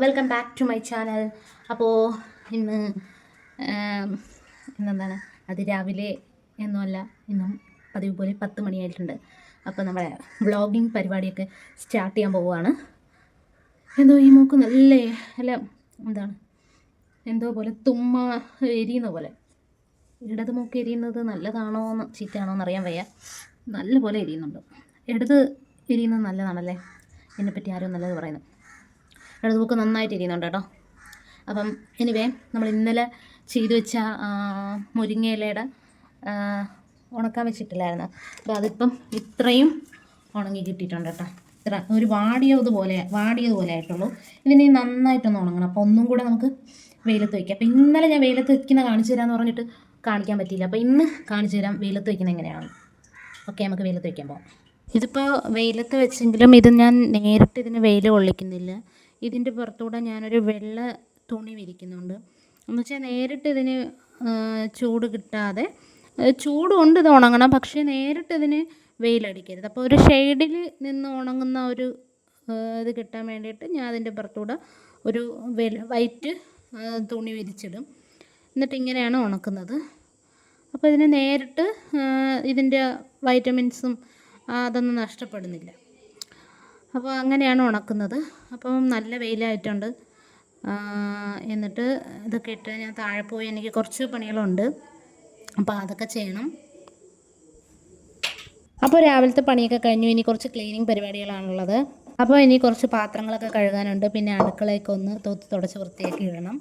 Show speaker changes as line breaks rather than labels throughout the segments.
Welcome back to my channel. അപ്പോൾ ഇന്നെന്താണ് അതിരാവിലെ ഒന്നുമല്ല, ഇന്നും പതിവ് പോലെ 10 മണിയായിട്ടുണ്ട്. അപ്പോൾ നമ്മുടെ വ്ളോഗിങ് പരിപാടിയൊക്കെ സ്റ്റാർട്ട് ചെയ്യാൻ പോവുകയാണ്. എന്തോ ഈ മൂക്ക് നല്ല എന്താണ് എന്തോ പോലെ എരിയുന്ന പോലെ. ഇടത് മൂക്ക് എരിയുന്നത് നല്ലതാണോ ചീത്തയാണോ എന്നറിയാൻ വയ്യ. നല്ല പോലെ എരിയുന്നുണ്ട്. ഇടത് എരിയുന്നത് നല്ലതാണല്ലേ, എന്നെപ്പറ്റി ആരും നല്ലത് പറയുന്നു. ഇടത് മൂക്ക് നന്നായിട്ട് എരിയുന്നുണ്ട് കേട്ടോ. അപ്പം എനിവേ, നമ്മൾ ഇന്നലെ ചെയ്തു വെച്ച മുരിങ്ങയിലയുടെ ഉണക്കാൻ വെച്ചിട്ടില്ലായിരുന്നു. അപ്പോൾ അതിപ്പം ഇത്രയും ഉണങ്ങി കിട്ടിയിട്ടുണ്ട് കേട്ടോ. ഇത്ര ഒരു വാടിയതുപോലെ ആയിട്ടുള്ളൂ. ഇതിന് നന്നായിട്ടൊന്ന് ഉണങ്ങണം. അപ്പോൾ ഒന്നും കൂടെ നമുക്ക് വെയിലത്ത് വയ്ക്കാം. അപ്പോൾ ഇന്നലെ ഞാൻ വെയിലത്ത് വയ്ക്കുന്ന കാണിച്ചു തരാമെന്ന് പറഞ്ഞിട്ട് കാണിക്കാൻ പറ്റിയില്ല. അപ്പോൾ ഇന്ന് കാണിച്ചു തരാം വെയിലത്ത് വയ്ക്കുന്നത് എങ്ങനെയാണ്. ഓക്കെ, നമുക്ക് വെയിലത്ത് വയ്ക്കാൻ പോകാം. ഇതിപ്പോൾ വെയിലത്ത് വെച്ചെങ്കിലും ഇത് ഞാൻ നേരിട്ട് ഇതിന് വെയിൽ കൊള്ളിക്കുന്നില്ല. ഇതിൻ്റെ പുറത്തൂടെ ഞാനൊരു വെള്ള തുണി വിരിക്കുന്നുണ്ട്. എന്ന് വെച്ചാൽ നേരിട്ട് ഇതിന് ചൂട് കിട്ടാതെ, ചൂടുണ്ട് ഇത് ഉണങ്ങണം, പക്ഷേ നേരിട്ട് ഇതിന് വെയിലടിക്കരുത്. അപ്പോൾ ഒരു ഷെയ്ഡിൽ നിന്ന് ഉണങ്ങുന്ന ഒരു ഇത് കിട്ടാൻ വേണ്ടിയിട്ട് ഞാൻ അതിൻ്റെ പുറത്തൂടെ ഒരു വൈറ്റ് തുണി വിരിച്ചിടും. എന്നിട്ട് ഇങ്ങനെയാണ് ഉണക്കുന്നത്. അപ്പോൾ ഇതിന് നേരിട്ട് ഇതിൻ്റെ വൈറ്റമിൻസും അതൊന്നും നഷ്ടപ്പെടുന്നില്ല. അപ്പോൾ അങ്ങനെയാണ് ഉണക്കുന്നത്. അപ്പം നല്ല വെയിലായിട്ടുണ്ട്. എന്നിട്ട് ഇതൊക്കെ ഇട്ട് ഞാൻ താഴെ പോയി, എനിക്ക് കുറച്ച് പണികളുണ്ട്, അപ്പോൾ അതൊക്കെ ചെയ്യണം. അപ്പോൾ രാവിലത്തെ പണിയൊക്കെ കഴിഞ്ഞു. ഇനി കുറച്ച് ക്ലീനിങ് പരിപാടികളാണുള്ളത്. അപ്പോൾ ഇനി കുറച്ച് പാത്രങ്ങളൊക്കെ കഴുകാനുണ്ട്. പിന്നെ അടുക്കളയൊക്കെ ഒന്ന് തുടച്ച് വൃത്തിയാക്കി ഇടണം.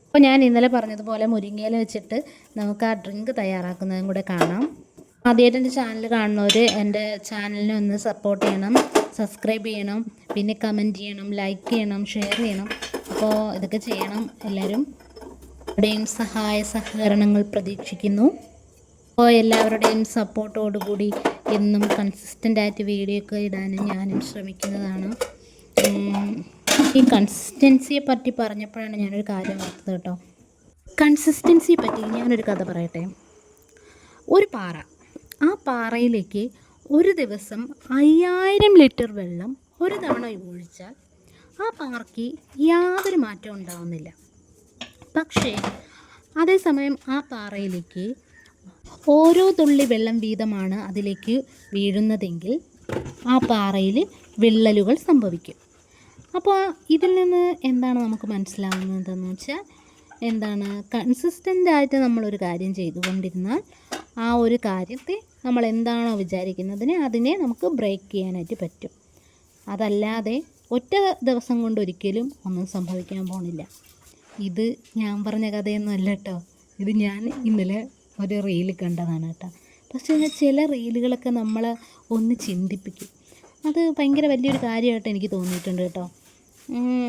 അപ്പോൾ ഞാൻ ഇന്നലെ പറഞ്ഞതുപോലെ മുരിങ്ങയില വെച്ചിട്ട് നമുക്ക് ആ ഡ്രിങ്ക് തയ്യാറാക്കുന്നതും കൂടെ കാണാം. ആദ്യമായിട്ട് എൻ്റെ ചാനൽ കാണുന്നവർ എൻ്റെ ചാനലിനെ ഒന്ന് സപ്പോർട്ട് ചെയ്യണം, സബ്സ്ക്രൈബ് ചെയ്യണം, പിന്നെ കമൻറ്റ് ചെയ്യണം, ലൈക്ക് ചെയ്യണം, ഷെയർ ചെയ്യണം. അപ്പോൾ ഇതൊക്കെ ചെയ്യണം എല്ലാവരും. എല്ലാവരുടെയും സഹകരണങ്ങൾ പ്രതീക്ഷിക്കുന്നു. അപ്പോൾ എല്ലാവരുടെയും സപ്പോർട്ടോടുകൂടി എന്നും കൺസിസ്റ്റൻ്റായിട്ട് വീഡിയോ ഒക്കെ ഇടാനും ഞാനും ശ്രമിക്കുന്നതാണ്. ഈ കൺസിസ്റ്റൻസിയെ പറ്റി പറഞ്ഞപ്പോഴാണ് ഞാനൊരു കാര്യം ഓർത്തത് കേട്ടോ. കൺസിസ്റ്റൻസിയെ പറ്റി ഞാനൊരു കഥ പറയട്ടെ. ഒരു പാറ, ആ പാറയിലേക്ക് ഒരു ദിവസം 5000 ലിറ്റർ വെള്ളം ഒരു തവണ ഒഴിച്ചാൽ ആ പാറയ്ക്ക് യാതൊരു മാറ്റവും ഉണ്ടാവുന്നില്ല. പക്ഷേ അതേസമയം ആ പാറയിലേക്ക് ഓരോ തുള്ളി വെള്ളം വീതമാണ് അതിലേക്ക് വീഴുന്നതെങ്കിൽ ആ പാറയിൽ വിള്ളലുകൾ സംഭവിക്കും. അപ്പോൾ ഇതിൽ നിന്ന് എന്താണ് നമുക്ക് മനസ്സിലാവുന്നതെന്ന് വെച്ചാൽ, എന്താണ് കൺസിസ്റ്റൻ്റായിട്ട് നമ്മളൊരു കാര്യം ചെയ്തുകൊണ്ടിരുന്നാൽ ആ ഒരു കാര്യത്തെ നമ്മൾ എന്താണോ വിചാരിക്കുന്നതിന് അതിനെ നമുക്ക് ബ്രേക്ക് ചെയ്യാനായിട്ട് പറ്റും. അതല്ലാതെ ഒറ്റ ദിവസം കൊണ്ട് ഒരിക്കലും ഒന്നും സംഭവിക്കാൻ പോണില്ല. ഇത് ഞാൻ പറഞ്ഞ കഥയൊന്നും അല്ല കേട്ടോ. ഇത് ഞാൻ ഇന്നലെ ഒരു റീൽ കണ്ടതാണ് കേട്ടോ. പക്ഷേ ചില റീലുകളൊക്കെ നമ്മളെ ഒന്ന് ചിന്തിപ്പിക്കും. അത് ഭയങ്കര വലിയൊരു കാര്യമായിട്ട് എനിക്ക് തോന്നിയിട്ടുണ്ട് കേട്ടോ.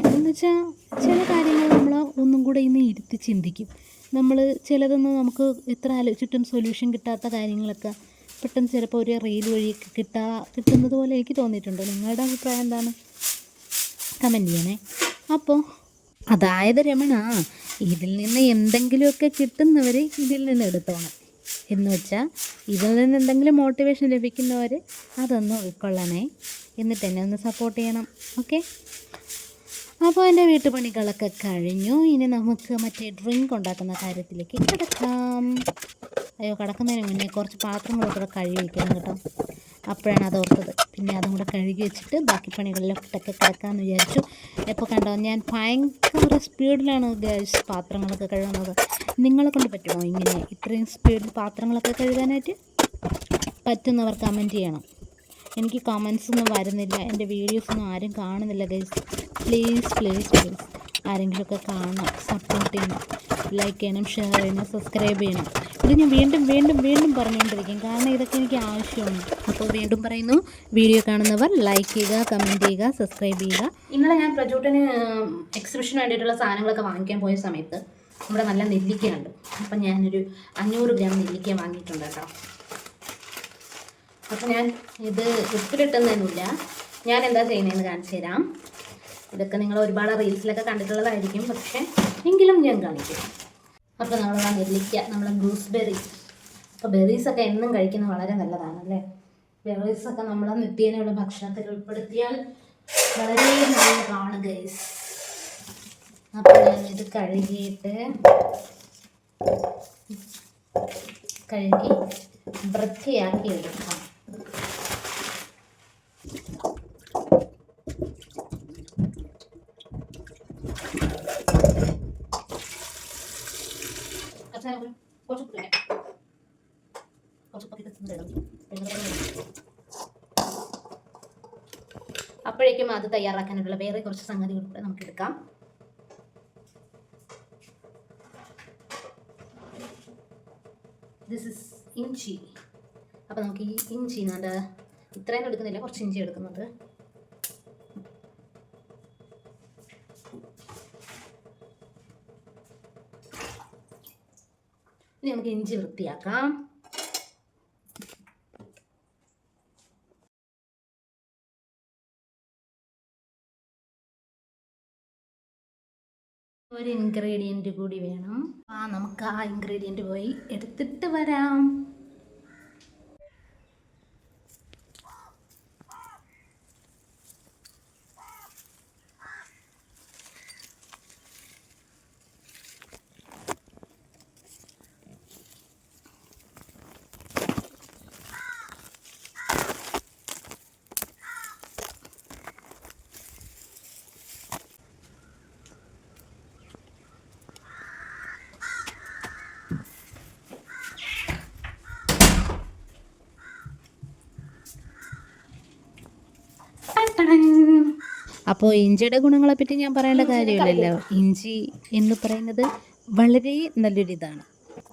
എന്ന് വെച്ചാൽ ചില കാര്യങ്ങൾ നമ്മൾ ഒന്നും കൂടെ ഇന്ന് ഇരുത്തി ചിന്തിക്കും. നമ്മൾ ചിലതൊന്നും നമുക്ക് എത്ര ആലോചിച്ചിട്ടും സൊല്യൂഷൻ കിട്ടാത്ത കാര്യങ്ങളൊക്കെ പെട്ടെന്ന് ചിലപ്പോൾ ഒരു റീൽ വഴി കിട്ടുന്നത് പോലെ എനിക്ക് തോന്നിയിട്ടുണ്ട്. നിങ്ങളുടെ അഭിപ്രായം എന്താണ്? കമൻറ്റ് ചെയ്യണേ. അപ്പോൾ അതായത് രമണ, ഇതിൽ നിന്ന് എന്തെങ്കിലുമൊക്കെ കിട്ടുന്നവർ ഇതിൽ നിന്ന് എടുത്തോണം എന്ന് വെച്ചാൽ, ഇതിൽ നിന്ന് എന്തെങ്കിലും മോട്ടിവേഷൻ ലഭിക്കുന്നവർ അതൊന്ന് ഉൾക്കൊള്ളണേ. എന്നിട്ട് എന്നെ ഒന്ന് സപ്പോർട്ട് ചെയ്യണം. ഓക്കെ, അപ്പോൾ എൻ്റെ വീട്ടുപണികളൊക്കെ കഴിഞ്ഞു. ഇനി നമുക്ക് മറ്റേ ഡ്രിങ്ക് ഉണ്ടാക്കുന്ന കാര്യത്തിലേക്ക് കിടക്കാം. കിടക്കുന്നതിന് മുന്നേ കുറച്ച് പാത്രങ്ങളൊക്കെ കഴുകി വയ്ക്കണം കേട്ടോ. അപ്പോഴാണ് അത് ഓർത്തത്. പിന്നെ അതും കൂടെ കഴുകി വെച്ചിട്ട് ബാക്കി പണികളിലൊക്കെ കിടക്കാമെന്ന് വിചാരിച്ചു. ഇപ്പോൾ കണ്ടോ, ഞാൻ ഭയങ്കര സ്പീഡിലാണ് പാത്രങ്ങളൊക്കെ കഴുകുന്നത്. നിങ്ങളെ കൊണ്ട് പറ്റുമോ ഇങ്ങനെ ഇത്രയും സ്പീഡിൽ പാത്രങ്ങളൊക്കെ കഴുകാനായിട്ട്? പറ്റുന്നവർ കമൻറ്റ് ചെയ്യണം. എനിക്ക് കമൻസ് ഒന്നും വരുന്നില്ല, എൻ്റെ വീഡിയോസൊന്നും ആരും കാണുന്നില്ല ഗൈസ്. പ്ലീസ് ആരെങ്കിലുമൊക്കെ കാണണം, സപ്പോർട്ട് ചെയ്യണം, ലൈക്ക് ചെയ്യണം, ഷെയർ ചെയ്യണം, സബ്സ്ക്രൈബ് ചെയ്യണം. ഇത് ഞാൻ വീണ്ടും പറഞ്ഞുകൊണ്ടിരിക്കും, കാരണം ഇതൊക്കെ എനിക്ക് ആവശ്യമാണ്. അപ്പോൾ വീണ്ടും പറയുന്നു, വീഡിയോ കാണുന്നവർ ലൈക്ക് ചെയ്യുക, കമൻറ്റ് ചെയ്യുക, സബ്സ്ക്രൈബ് ചെയ്യുക. ഇന്നലെ ഞാൻ പ്രജൂട്ടന് എക്സിബിഷന് വേണ്ടിയിട്ടുള്ള സാധനങ്ങളൊക്കെ വാങ്ങിക്കാൻ പോയ സമയത്ത് നമ്മുടെ നല്ല നെല്ലിക്കയുണ്ട്. അപ്പം ഞാനൊരു 500 ഗ്രാം നെല്ലിക്ക വാങ്ങിയിട്ടുണ്ട് കേട്ടോ. അപ്പോൾ ഞാൻ ഇത് ഉപ്പിലിട്ടുന്നതിനില്ല, ഞാൻ എന്താ ചെയ്യുന്നതെന്ന് കാണിച്ചു തരാം. ഇതൊക്കെ നിങ്ങൾ ഒരുപാട് റീൽസിലൊക്കെ കണ്ടിട്ടുള്ളതായിരിക്കും, പക്ഷേ എങ്കിലും ഞാൻ കാണിക്കും. അപ്പോൾ നമ്മൾ നെല്ലിക്ക, നമ്മളെ ഗൂസ്ബെറി. അപ്പോൾ ബെറീസൊക്കെ എന്നും കഴിക്കുന്നത് വളരെ നല്ലതാണല്ലേ. ബെറീസൊക്കെ നമ്മളെ നിത്യേനയുള്ള ഭക്ഷണത്തിൽ ഉൾപ്പെടുത്തിയാൽ വളരെ നല്ലതാണ് ഗൈസ്. അപ്പോൾ ഞാനിത് കഴുകി വൃത്തിയാക്കി എടുക്കാം. അപ്പോഴേക്കും അത് തയ്യാറാക്കാനുള്ള വേറെ കുറച്ച് സംഗതികൾ കൂടെ നമുക്ക് എടുക്കാം. ദിസ് ഇസ് ഇഞ്ചി. അപ്പോൾ നമുക്ക് ഈ ഇഞ്ചി ഇത്രയും എടുക്കുന്നില്ല, കുറച്ച് ഇഞ്ചി എടുക്കുന്നത്. ഇനി നമുക്ക് ഇഞ്ചി വൃത്തിയാക്കാം. ഒരു ഇൻഗ്രീഡിയൻറ്റ് കൂടി വേണം. നമുക്ക് ആ ഇൻഗ്രീഡിയൻറ്റ് പോയി എടുത്തിട്ട് വരാം. അപ്പോൾ ഇഞ്ചിയുടെ ഗുണങ്ങളെപ്പറ്റി ഞാൻ പറയേണ്ട കാര്യമില്ലല്ലോ. ഇഞ്ചി എന്ന് പറയുന്നത് വളരെ നല്ലൊരിതാണ്,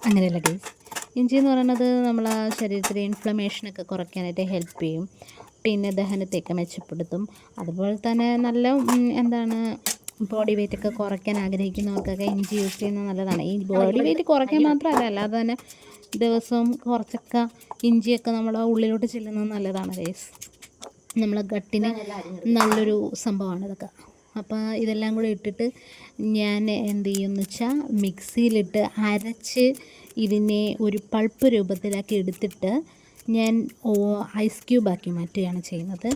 അങ്ങനെയല്ല ഗൈസ്. ഇഞ്ചി എന്ന് പറയുന്നത് നമ്മളെ ശരീരത്തിലെ ഇൻഫ്ലമേഷനൊക്കെ കുറയ്ക്കാനായിട്ട് ഹെൽപ്പ് ചെയ്യും. പിന്നെ ദഹനത്തെയൊക്കെ മെച്ചപ്പെടുത്തും. അതുപോലെ തന്നെ നല്ല ബോഡി വെയിറ്റ് ഒക്കെ കുറയ്ക്കാൻ ആഗ്രഹിക്കുന്നവർക്കൊക്കെ ഇഞ്ചി യൂസ് ചെയ്യുന്നത് നല്ലതാണ്. ഈ ബോഡി വെയിറ്റ് കുറയ്ക്കാൻ മാത്രമല്ല, അല്ലാതെ തന്നെ ദിവസവും കുറച്ചൊക്കെ ഇഞ്ചിയൊക്കെ നമ്മുടെ ഉള്ളിലോട്ട് ചെല്ലുന്നത് നല്ലതാണ് ഗൈസ്. നമ്മളെ ഗട്ടിന് നല്ലൊരു സംഭവമാണ് ഇതൊക്കെ. അപ്പോൾ ഇതെല്ലാം കൂടെ ഇട്ടിട്ട് ഞാൻ എന്ത് ചെയ്യുമെന്ന് വെച്ചാൽ മിക്സിയിലിട്ട് അരച്ച് ഇതിനെ ഒരു പൾപ്പ് രൂപത്തിലാക്കി എടുത്തിട്ട് ഞാൻ ഐസ് ക്യൂബാക്കി മാറ്റുകയാണ് ചെയ്യുന്നത്.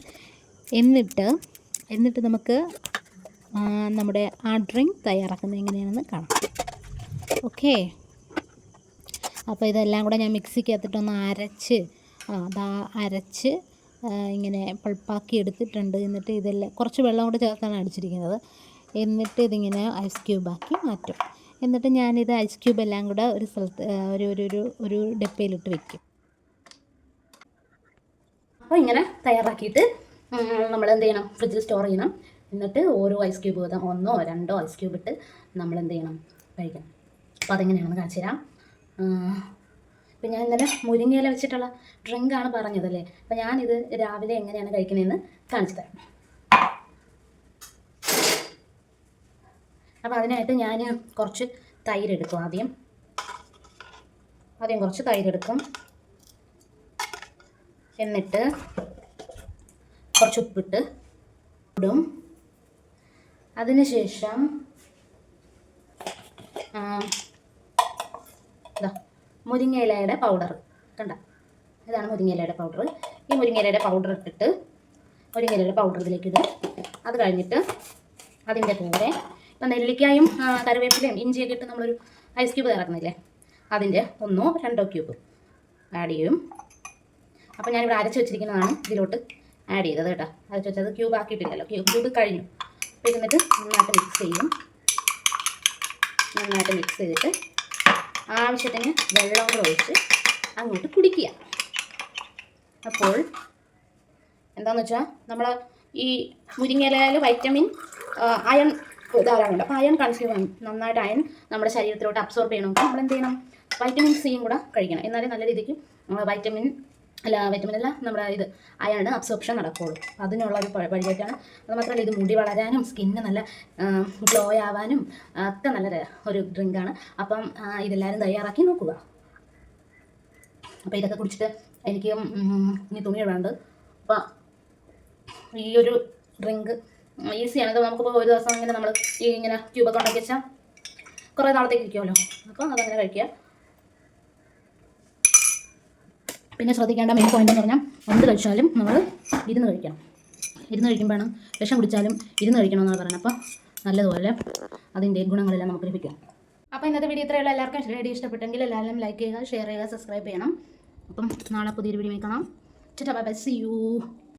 എന്നിട്ട് നമുക്ക് നമ്മുടെ ആ ഡ്രിങ്ക് തയ്യാറാക്കുന്നത് എങ്ങനെയാണെന്ന് കാണാം. ഓക്കെ, അപ്പോൾ ഇതെല്ലാം കൂടെ ഞാൻ മിക്സിക്കകത്തിട്ടൊന്ന് അരച്ച് ഇങ്ങനെ പൾപ്പാക്കി എടുത്തിട്ടുണ്ട്. എന്നിട്ട് ഇതെല്ലാം കുറച്ച് വെള്ളം കൂടെ ചേർത്താണ് അടിച്ചിരിക്കുന്നത്. എന്നിട്ട് ഇതിങ്ങനെ ഐസ് ക്യൂബാക്കി മാറ്റും. എന്നിട്ട് ഞാനിത് ഐസ് ക്യൂബ് എല്ലാം കൂടെ ഒരു സ്ഥലത്ത് ഒരു ഡപ്പയിലിട്ട് വെക്കും. അപ്പോൾ ഇങ്ങനെ തയ്യാറാക്കിയിട്ട് നമ്മൾ എന്ത് ചെയ്യണം, ഫ്രിഡ്ജിൽ സ്റ്റോർ ചെയ്യണം. എന്നിട്ട് ഓരോ ഐസ് ക്യൂബ് വീതം 1 or 2 ഐസ് ക്യൂബ് ഇട്ട് നമ്മൾ എന്ത് ചെയ്യണം, കഴിക്കണം. അപ്പോൾ അതെങ്ങനെയാണെന്ന് കാണിച്ചു തരാം. ഇപ്പം ഞാൻ ഇന്നലെ മുരിങ്ങയില വെച്ചിട്ടുള്ള ഡ്രിങ്കാണ് പറഞ്ഞതല്ലേ. അപ്പോൾ ഞാനിത് രാവിലെ എങ്ങനെയാണ് കഴിക്കുന്നതെന്ന് കാണിച്ചു തരാം. അപ്പോൾ അതിനായിട്ട് ഞാൻ കുറച്ച് തൈരെടുക്കും. ആദ്യം കുറച്ച് തൈരെടുക്കും. എന്നിട്ട് കുറച്ച് ഉപ്പിട്ട് ഇടും. അതിനുശേഷം മുരിങ്ങയിലയുടെ പൗഡർ കണ്ട, ഇതാണ് മുരിങ്ങയിലയുടെ പൗഡർ. ഈ മുരിങ്ങയിലയുടെ പൗഡർ ഇട്ടിട്ട് മുരിങ്ങയിലയുടെ പൗഡർ ഇതിലേക്ക് ഇടും. അത് കഴിഞ്ഞിട്ട് അതിൻ്റെ കൂടെ ഇപ്പം നെല്ലിക്കായും കറിവേപ്പിലയും ഇഞ്ചിയൊക്കെ ഇട്ട് നമ്മളൊരു ഐസ് ക്യൂബ് തയ്യാറാക്കുന്നില്ലേ, അതിൻ്റെ 1 or 2 ക്യൂബ് ആഡ് ചെയ്യും. അപ്പോൾ ഞാനിവിടെ അരച്ച് വെച്ചിരിക്കുന്നതാണ് ഇതിലോട്ട് ആഡ് ചെയ്തത് കേട്ടോ. അരച്ച് വെച്ചത് ക്യൂബ് ആക്കിയിട്ടില്ലല്ലോ, ക്യൂബ് കഴിഞ്ഞു. അപ്പോൾ ഇരുന്നിട്ട് നന്നായിട്ട് മിക്സ് ചെയ്തിട്ട് ആവശ്യത്തിന് വെള്ളം കൂടെ ഒഴിച്ച് അങ്ങോട്ട് കുടിക്കുക. അപ്പോൾ എന്താണെന്ന് വെച്ചാൽ നമ്മൾ ഈ മുരിങ്ങയിലയിൽ വൈറ്റമിൻ അയൺ ധാരാളമുണ്ട്. അപ്പോൾ അയൺ കൺസ്യൂം നന്നായിട്ട് അയൺ നമ്മുടെ ശരീരത്തിലോട്ട് അബ്സോർബ് ചെയ്യണമെങ്കിൽ നമ്മൾ എന്ത് ചെയ്യണം, വൈറ്റമിൻ സിയും കൂടെ കഴിക്കണം. എന്നാലേ നല്ല രീതിക്ക് വൈറ്റമിൻ അല്ല നമ്മുടെ അയൺ അബ്സോർപ്ഷൻ നടക്കുകയുള്ളൂ. അതിനുള്ള ഒരു വഴിയായിട്ടാണ്. അത് മാത്രമല്ല ഇത് മുടി വളരാനും സ്കിന്ന് നല്ല ഗ്ലോ ആവാനും ഒക്കെ നല്ല ഒരു ഡ്രിങ്കാണ്. അപ്പം ഇതെല്ലാവരും തയ്യാറാക്കി നോക്കുക. അപ്പോൾ ഇതൊക്കെ കുടിച്ചിട്ട് എനിക്ക് ഇനി തുണി ഇടാണ്ട്. അപ്പം ഈ ഒരു ഡ്രിങ്ക് ഈസിയാണ്. ഇത് നമുക്കിപ്പോൾ ഒരു ദിവസം ഇങ്ങനെ നമ്മൾ ഇങ്ങനെ ക്യൂബൊക്കെ ഉണ്ടാക്കി വെച്ചാൽ കുറേ നാളത്തേക്ക് ഇരിക്കുമല്ലോ. അപ്പോൾ അതങ്ങനെ കഴിക്കുക. പിന്നെ ശ്രദ്ധിക്കേണ്ട മെയിൻ പോയിന്റ് എന്ന് പറഞ്ഞാൽ എന്ത് കഴിച്ചാലും നമ്മൾ ഇരുന്ന് കഴിക്കണം. ഇരുന്ന് കഴിക്കുമ്പോഴാണ്, വിഷം കുടിച്ചാലും ഇരുന്ന് കഴിക്കണമെന്നാണ് പറയുന്നത്. അപ്പോൾ നല്ലതുപോലെ
അതിൻ്റെ ഗുണങ്ങളെല്ലാം നമുക്ക് ലഭിക്കും.
അപ്പോൾ ഇന്നത്തെ വീഡിയോ ഇത്രയുള്ള എല്ലാവർക്കും വീഡിയോ ഇഷ്ടപ്പെട്ടെങ്കിൽ എല്ലാവരും ലൈക്ക് ചെയ്യുക, ഷെയർ ചെയ്യുക, സബ്സ്ക്രൈബ് ചെയ്യണം. അപ്പം നാളെ പുതിയൊരു വീഡിയോ കാണാം. Bye bye, see U.